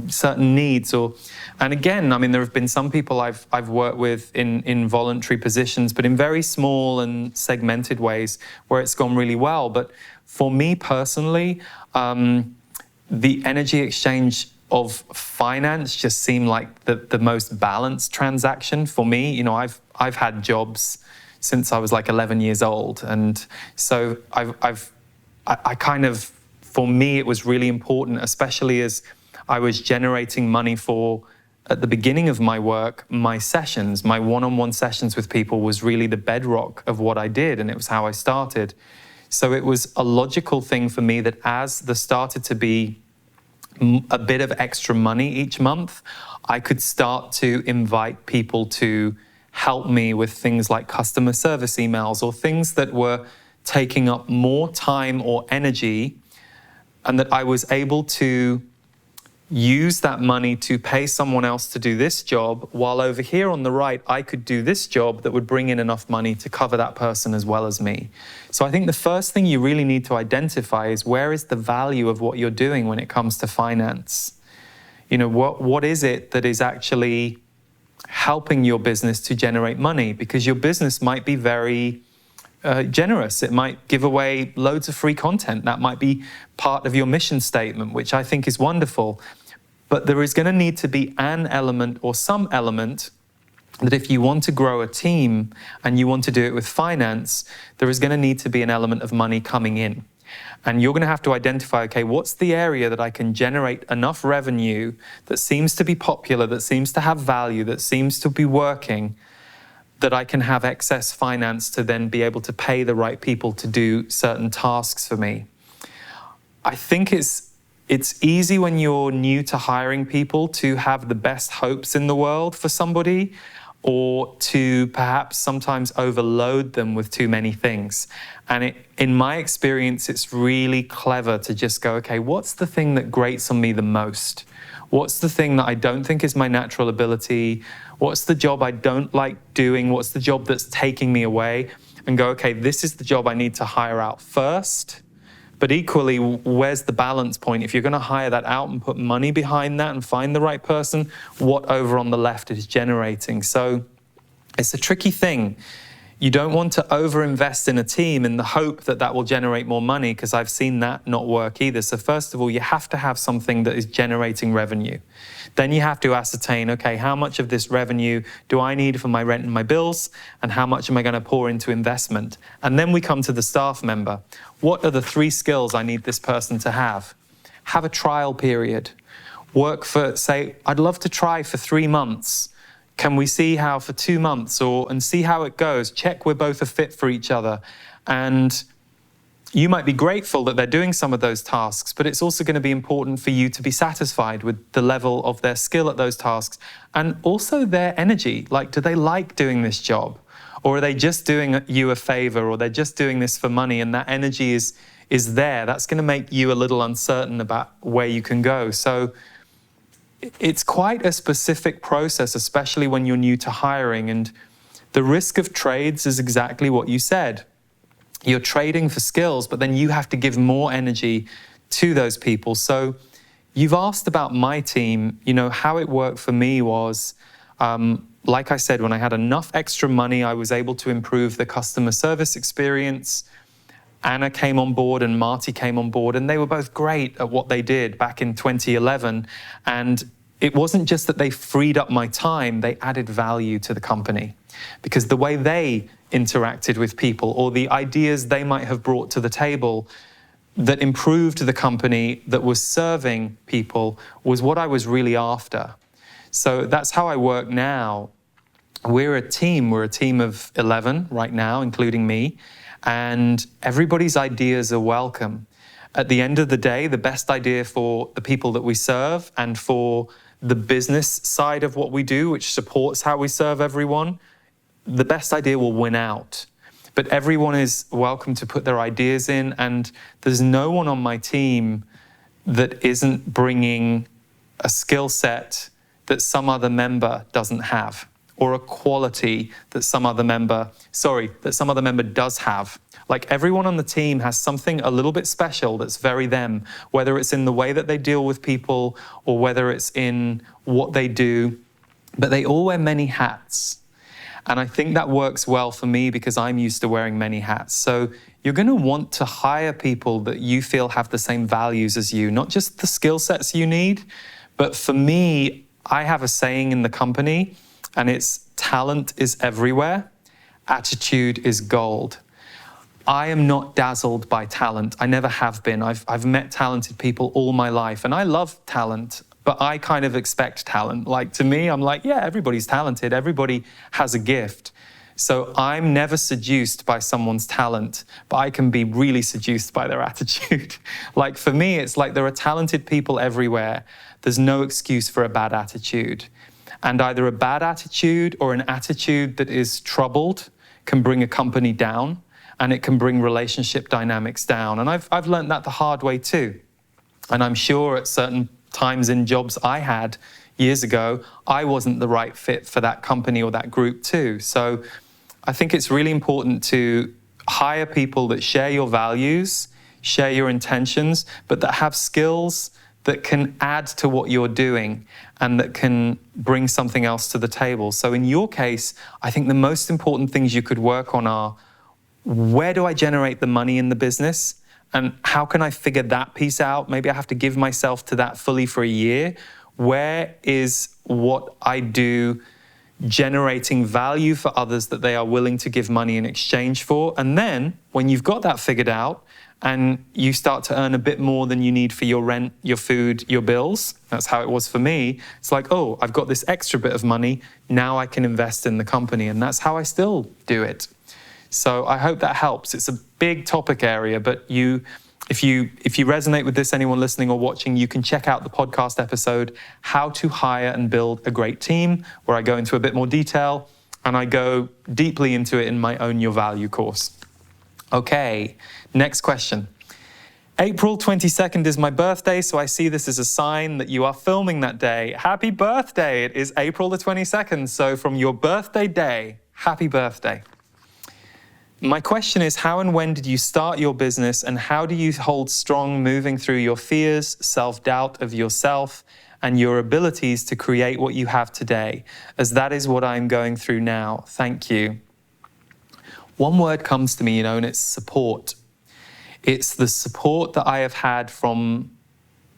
Speaker 1: certain needs. And again, I mean, there have been some people I've worked with in voluntary positions, but in very small and segmented ways where it's gone really well. But for me personally, the energy exchange of finance just seemed like the most balanced transaction for me. You know, I've had jobs since I was like 11 years old, and so I kind of, for me, it was really important, especially as I was generating money for, at the beginning of my work, my sessions, my one-on-one sessions with people was really the bedrock of what I did, and it was how I started. So it was a logical thing for me that as there started to be a bit of extra money each month, I could start to invite people to help me with things like customer service emails or things that were taking up more time or energy, and that I was able to use that money to pay someone else to do this job, while over here on the right, I could do this job that would bring in enough money to cover that person as well as me. So I think the first thing you really need to identify is, where is the value of what you're doing when it comes to finance? You know, what is it that is actually helping your business to generate money? Because your business might be very generous. It might give away loads of free content. That might be part of your mission statement, which I think is wonderful. But there is going to need to be an element or some element that if you want to grow a team and you want to do it with finance, there is going to need to be an element of money coming in. And you're going to have to identify, okay, what's the area that I can generate enough revenue that seems to be popular, that seems to have value, that seems to be working, that I can have excess finance to then be able to pay the right people to do certain tasks for me. I think it's easy when you're new to hiring people to have the best hopes in the world for somebody, or to perhaps sometimes overload them with too many things. And in my experience, it's really clever to just go, okay, what's the thing that grates on me the most? What's the thing that I don't think is my natural ability? What's the job I don't like doing? What's the job that's taking me away? And go, okay, this is the job I need to hire out first. But equally, where's the balance point? If you're going to hire that out and put money behind that and find the right person, what over on the left is generating? So it's a tricky thing. You don't want to overinvest in a team in the hope that that will generate more money, because I've seen that not work either. So first of all, you have to have something that is generating revenue. Then you have to ascertain, okay, how much of this revenue do I need for my rent and my bills, and how much am I going to pour into investment? And then we come to the staff member. What are the 3 skills I need this person to have? Have a trial period. Work for, say, I'd love to try for 3 months. Can we see how for 2 months, and see how it goes? Check we're both a fit for each other. And you might be grateful that they're doing some of those tasks, but it's also going to be important for you to be satisfied with the level of their skill at those tasks, and also their energy. Like, do they like doing this job? Or are they just doing you a favor, or they're just doing this for money, and that energy is there? That's going to make you a little uncertain about where you can go. So it's quite a specific process, especially when you're new to hiring. And the risk of trades is exactly what you said. You're trading for skills, but then you have to give more energy to those people. So you've asked about my team. You know, how it worked for me was, like I said, when I had enough extra money, I was able to improve the customer service experience. Anna came on board and Marty came on board, and they were both great at what they did back in 2011. And it wasn't just that they freed up my time, they added value to the company, because the way they interacted with people, or the ideas they might have brought to the table that improved the company, that was serving people, was what I was really after. So that's how I work now. We're a team of 11 right now, including me. And everybody's ideas are welcome. At the end of the day, the best idea for the people that we serve and for the business side of what we do, which supports how we serve everyone, the best idea will win out. but everyone is welcome to put their ideas in, and there's no one on my team that isn't bringing a skill set that some other member doesn't have, or a quality that some other member does have. Like, everyone on the team has something a little bit special that's very them, whether it's in the way that they deal with people or whether it's in what they do, but they all wear many hats. And I think that works well for me because I'm used to wearing many hats. So you're going to want to hire people that you feel have the same values as you, not just the skill sets you need, but for me, I have a saying in the company, and it's talent is everywhere, attitude is gold. I am not dazzled by talent. I never have been. I've met talented people all my life, and I love talent, but I kind of expect talent. Like, to me, I'm like, yeah, everybody's talented. Everybody has a gift. So I'm never seduced by someone's talent, but I can be really seduced by their attitude. Like, for me, it's like there are talented people everywhere. There's no excuse for a bad attitude. And either a bad attitude or an attitude that is troubled can bring a company down, and it can bring relationship dynamics down. And I've learned that the hard way too. And I'm sure at certain times in jobs I had years ago, I wasn't the right fit for that company or that group too. So I think it's really important to hire people that share your values, share your intentions, but that have skills that can add to what you're doing and that can bring something else to the table. So in your case, I think the most important things you could work on are, where do I generate the money in the business? And how can I figure that piece out? Maybe I have to give myself to that fully for a year. Where is what I do generating value for others that they are willing to give money in exchange for? And then when you've got that figured out and you start to earn a bit more than you need for your rent, your food, your bills, that's how it was for me. It's like, oh, I've got this extra bit of money. Now I can invest in the company. And that's how I still do it. So I hope that helps. It's a big topic area, but if you resonate with this, anyone listening or watching, you can check out the podcast episode, How to Hire and Build a Great Team, where I go into a bit more detail and I go deeply into it in my Own Your Value course. Okay, next question. April 22nd is my birthday, so I see this as a sign that you are filming that day. Happy birthday! It is April the 22nd, so from your birthday day, happy birthday. My question is, how and when did you start your business, and how do you hold strong moving through your fears, self-doubt of yourself, and your abilities to create what you have today? As that is what I'm going through now. Thank you. One word comes to me, and it's support. It's the support that I have had from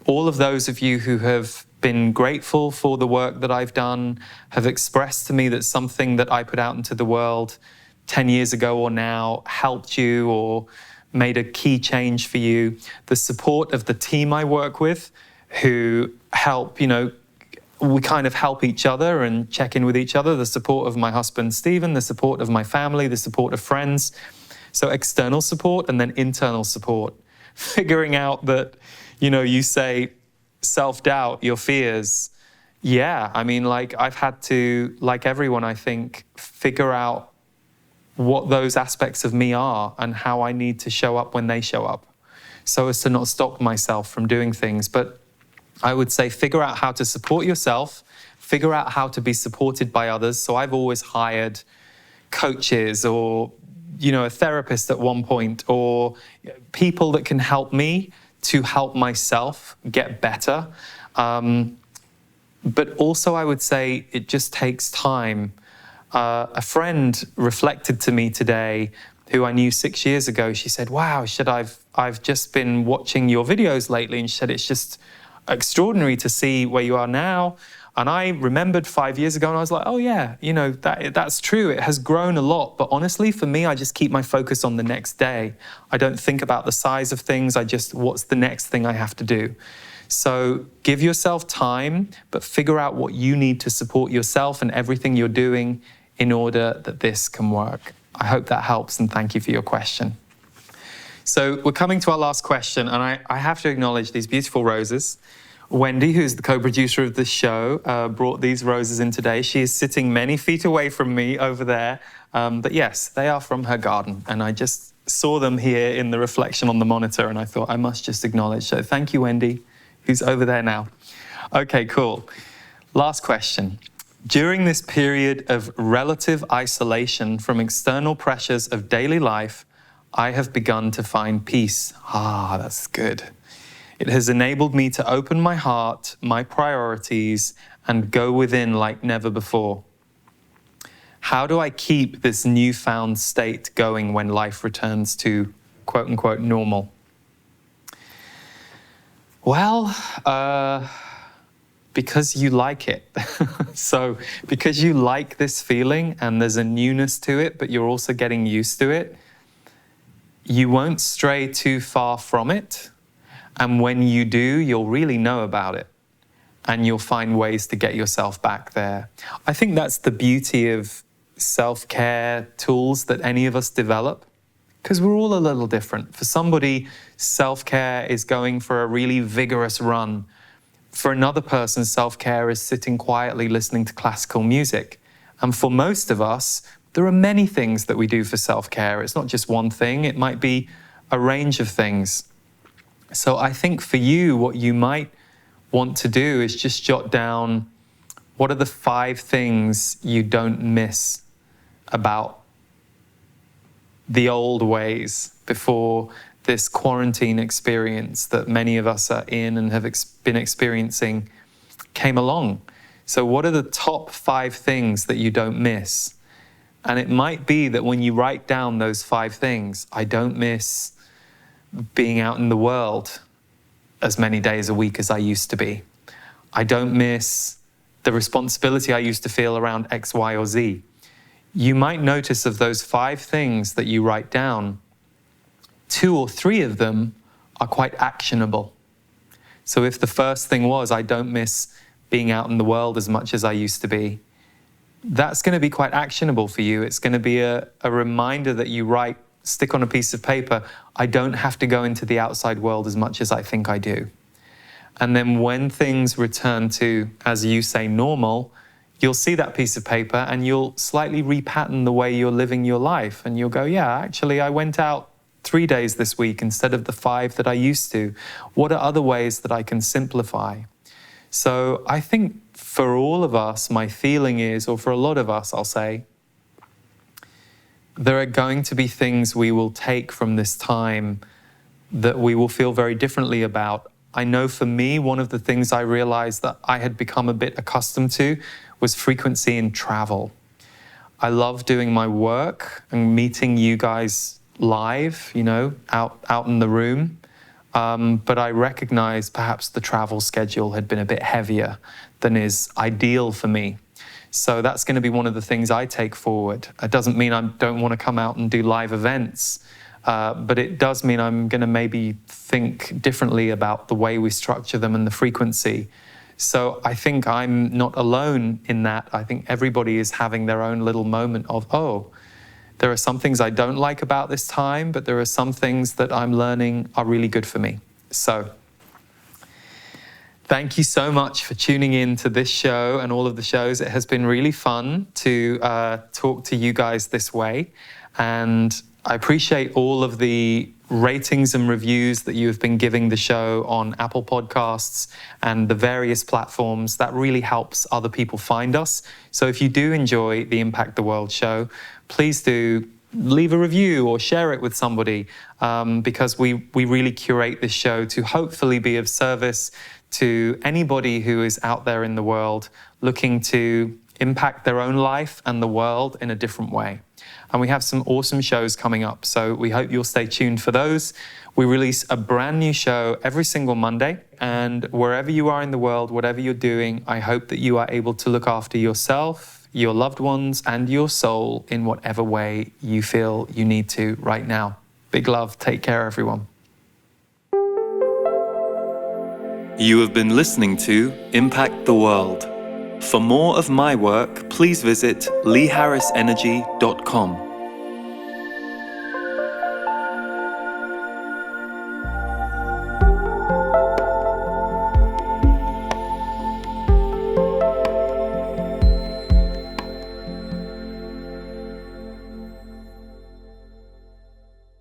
Speaker 1: all of those of you who have been grateful for the work that I've done, have expressed to me that something that I put out into the world 10 years ago or now helped you or made a key change for you. The support of the team I work with, who help, we kind of help each other and check in with each other. The support of my husband, Stephen, the support of my family, the support of friends. So external support and then internal support. Figuring out that, you say self-doubt, your fears. Yeah, I've had to, like everyone, I think, figure out what those aspects of me are and how I need to show up when they show up, so as to not stop myself from doing things. But I would say figure out how to support yourself, figure out how to be supported by others. So I've always hired coaches or, a therapist at one point, or people that can help me to help myself get better. But also I would say it just takes time. A friend reflected to me today, who I knew 6 years ago. She said, wow, I've just been watching your videos lately. And she said, it's just extraordinary to see where you are now. And I remembered 5 years ago and I was like, oh yeah, that's true. It has grown a lot. But honestly, for me, I just keep my focus on the next day. I don't think about the size of things. What's the next thing I have to do? So give yourself time, but figure out what you need to support yourself and everything you're doing in order that this can work. I hope that helps, and thank you for your question. So we're coming to our last question, and I have to acknowledge these beautiful roses. Wendy, who's the co-producer of the show, brought these roses in today. She is sitting many feet away from me over there. But yes, they are from her garden. And I just saw them here in the reflection on the monitor, and I thought I must just acknowledge. So thank you, Wendy, who's over there now. Okay, cool. Last question. During this period of relative isolation from external pressures of daily life, I have begun to find peace. Ah, that's good. It has enabled me to open my heart, my priorities, and go within like never before. How do I keep this newfound state going when life returns to quote unquote normal? Well, because you like it. So because you like this feeling and there's a newness to it, but you're also getting used to it, you won't stray too far from it. And when you do, you'll really know about it. And you'll find ways to get yourself back there. I think that's the beauty of self-care tools that any of us develop, because we're all a little different. For somebody, self-care is going for a really vigorous run. For another person, self-care is sitting quietly listening to classical music. And for most of us, there are many things that we do for self-care. It's not just one thing. It might be a range of things. So I think for you, what you might want to do is just jot down, what are the 5 things you don't miss about the old ways before this quarantine experience that many of us are in and have been experiencing came along. So what are the top 5 things that you don't miss? And it might be that when you write down those 5 things, I don't miss being out in the world as many days a week as I used to be. I don't miss the responsibility I used to feel around X, Y, or Z. You might notice of those 5 things that you write down, 2 or 3 of them are quite actionable. So if the first thing was, I don't miss being out in the world as much as I used to be, that's going to be quite actionable for you. It's going to be a reminder that you stick on a piece of paper, I don't have to go into the outside world as much as I think I do. And then when things return to, as you say, normal, you'll see that piece of paper and you'll slightly repattern the way you're living your life. And you'll go, yeah, actually, I went out 3 days this week instead of the 5 that I used to. What are other ways that I can simplify? So I think for all of us, my feeling is, or for a lot of us, I'll say, there are going to be things we will take from this time that we will feel very differently about. I know for me, one of the things I realized that I had become a bit accustomed to was frequency in travel. I love doing my work and meeting you guys live, out in the room. But I recognize perhaps the travel schedule had been a bit heavier than is ideal for me. So that's going to be one of the things I take forward. It doesn't mean I don't want to come out and do live events, but it does mean I'm going to maybe think differently about the way we structure them and the frequency. So I think I'm not alone in that. I think everybody is having their own little moment of, oh, there are some things I don't like about this time, but there are some things that I'm learning are really good for me. So thank you so much for tuning in to this show and all of the shows. It has been really fun to talk to you guys this way. And I appreciate all of the ratings and reviews that you have been giving the show on Apple Podcasts and the various platforms. That really helps other people find us. So if you do enjoy the Impact the World show, please do leave a review or share it with somebody, because we really curate this show to hopefully be of service to anybody who is out there in the world looking to impact their own life and the world in a different way. And we have some awesome shows coming up, so we hope you'll stay tuned for those. We release a brand new show every single Monday, and wherever you are in the world, whatever you're doing, I hope that you are able to look after yourself, your loved ones, and your soul in whatever way you feel you need to right now. Big love. Take care, everyone. You have been listening to Impact the World. For more of my work, please visit leeharrisenergy.com.